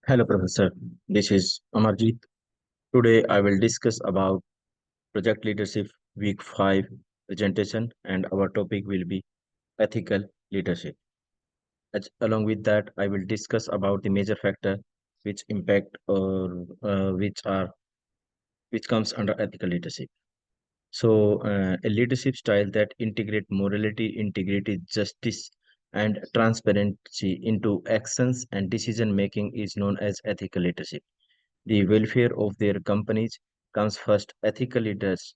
Hello, Professor. This is Amarjeet. Today, I will discuss about project leadership week 5 presentation, and our topic will be ethical leadership. Along with that, I will discuss about the major factor which impact or which comes under ethical leadership. A leadership style that integrate morality, integrity, justice, and transparency into actions and decision making is known as ethical leadership. The welfare of their companies comes first. Ethical leaders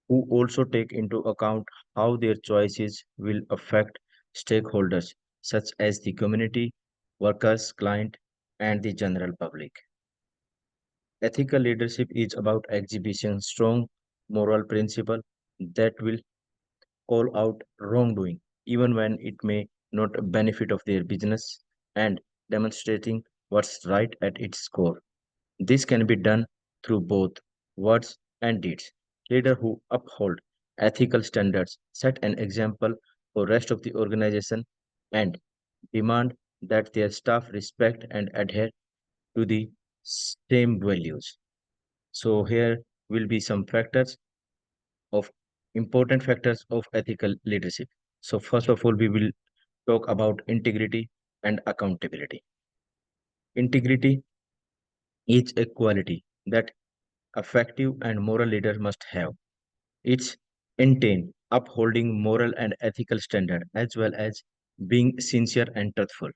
who also take into account how their choices will affect stakeholders such as the community, workers, client, and the general public. Ethical leadership is about exhibition strong moral principle that will call out wrongdoing even when it may not benefit of their business and demonstrating what's right at its core. This can be done through both words and deeds. Leaders who uphold ethical standards set an example for rest of the organization and demand that their staff respect and adhere to the same values. So here will be some factors of important factors of ethical leadership. So first of all, we will talk about integrity and accountability. Integrity is a quality that effective and moral leader must have. It's entail upholding moral and ethical standard as well as being sincere and truthful.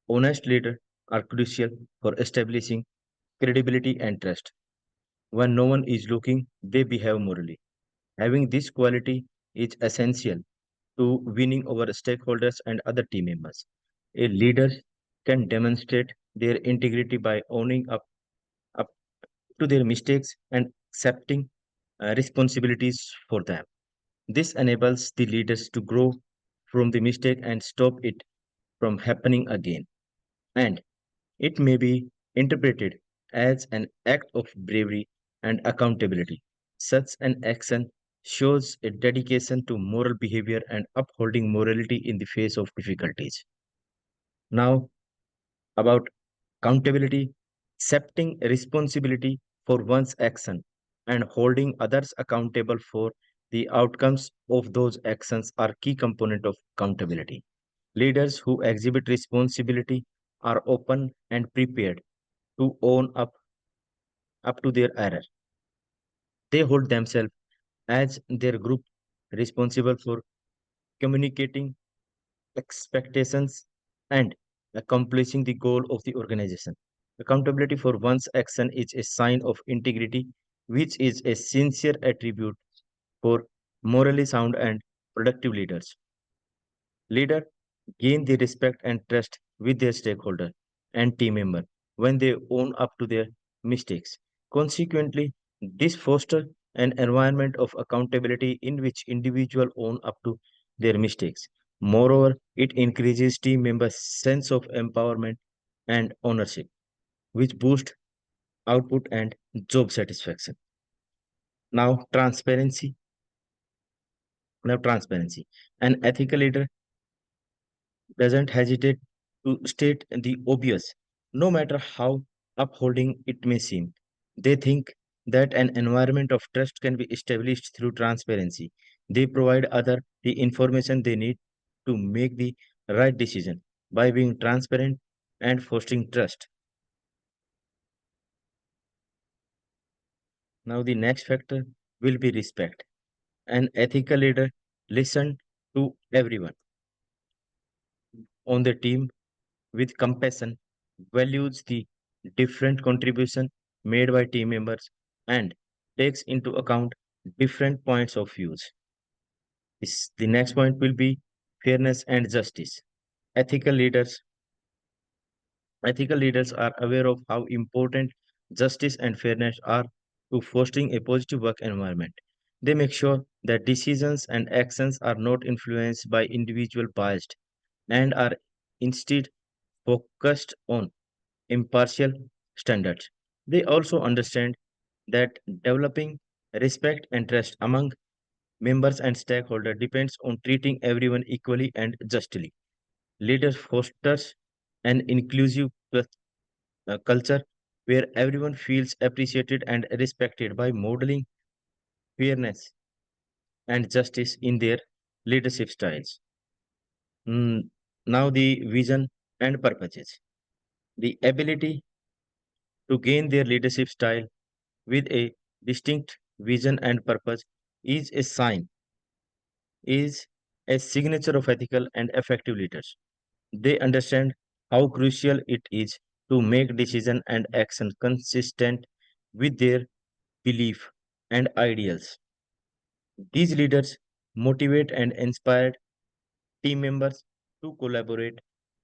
Honest leaders are crucial for establishing credibility and trust. When no one is looking, they behave morally. Having this quality is essential to winning over stakeholders and other team members. A leader can demonstrate their integrity by owning up to their mistakes and accepting responsibilities for them. This enables the leaders to grow from the mistake and stop it from happening again. And it may be interpreted as an act of bravery and accountability. Such an action shows a dedication to moral behavior and upholding morality in the face of difficulties. Now, about accountability, accepting responsibility for one's action and holding others accountable for the outcomes of those actions are key component of accountability. Leaders who exhibit responsibility are open and prepared to own up to their error. They hold themselves as their group responsible for communicating expectations and accomplishing the goal of the organization. Accountability for one's action is a sign of integrity, which is a sincere attribute for morally sound and productive leaders. Leaders gain the respect and trust with their stakeholder and team member when they own up to their mistakes. Consequently, this fosters an environment of accountability in which individuals own up to their mistakes. Moreover, it increases team members' sense of empowerment and ownership, which boosts output and job satisfaction. Now, transparency. Transparency. An ethical leader doesn't hesitate to state the obvious, no matter how upholding it may seem. They think that an environment of trust can be established through transparency. They provide other the information they need to make the right decision by being transparent and fostering trust. Now the next factor will be respect. An ethical leader listen to everyone on the team with compassion, values the different contribution made by team members, and takes into account different points of views. The next point will be fairness and justice. Ethical leaders, ethical leaders are aware of how important justice and fairness are to fostering a positive work environment. They make sure that decisions and actions are not influenced by individual bias and are instead focused on impartial standards. They also understand that developing respect and trust among members and stakeholders depends on treating everyone equally and justly. Leaders fosters an inclusive a culture where everyone feels appreciated and respected by modeling fairness and justice in their leadership styles. Mm, Now, the vision and purposes. The ability to gain their leadership style with a distinct vision and purpose is a sign, is a signature of ethical and effective leaders. They understand how crucial it is to make decision and action consistent with their belief and ideals. These leaders motivate and inspire team members to collaborate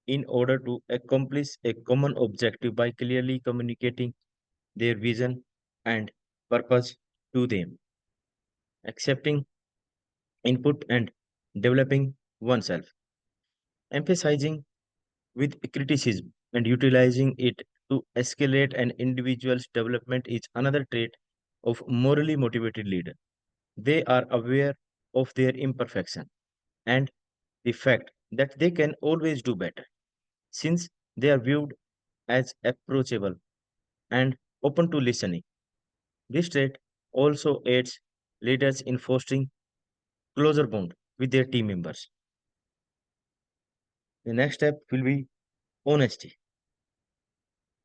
in order to accomplish a common objective by clearly communicating their vision and purpose to them, accepting input and developing oneself, emphasizing with criticism and utilizing it to escalate an individual's development is another trait of morally motivated leader. They are aware of their imperfection and the fact that they can always do better, since they are viewed as approachable and open to listening. This trait also aids leaders in fostering closer bond with their team members. The next step will be honesty.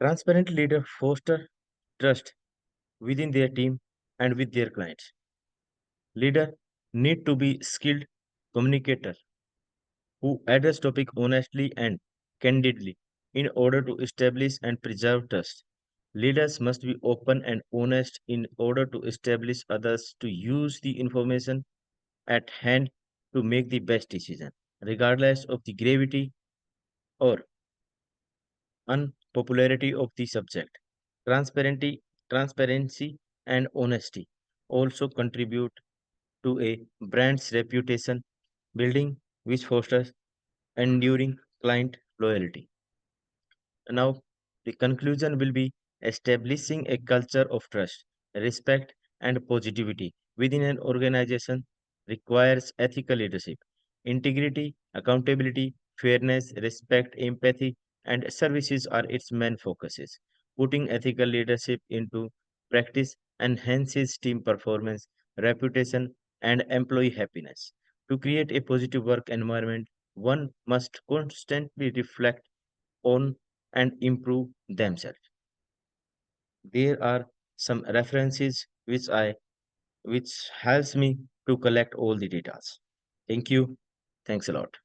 Transparent leaders foster trust within their team and with their clients. Leader need to be skilled communicator who address topic honestly and candidly in order to establish and preserve trust. Leaders must be open and honest in order to establish others to use the information at hand to make the best decision, regardless of the gravity or unpopularity of the subject. Transparency and honesty also contribute to a brand's reputation building which fosters enduring client loyalty. Now, the conclusion will be establishing a culture of trust, respect, and positivity within an organization requires ethical leadership, integrity, accountability, fairness, respect, empathy, and services are its main focuses. Putting ethical leadership into practice enhances team performance, reputation, and employee happiness. To create a positive work environment, one must constantly reflect on and improve themselves. There are some references which helps me to collect all the data. Thank you. Thanks a lot.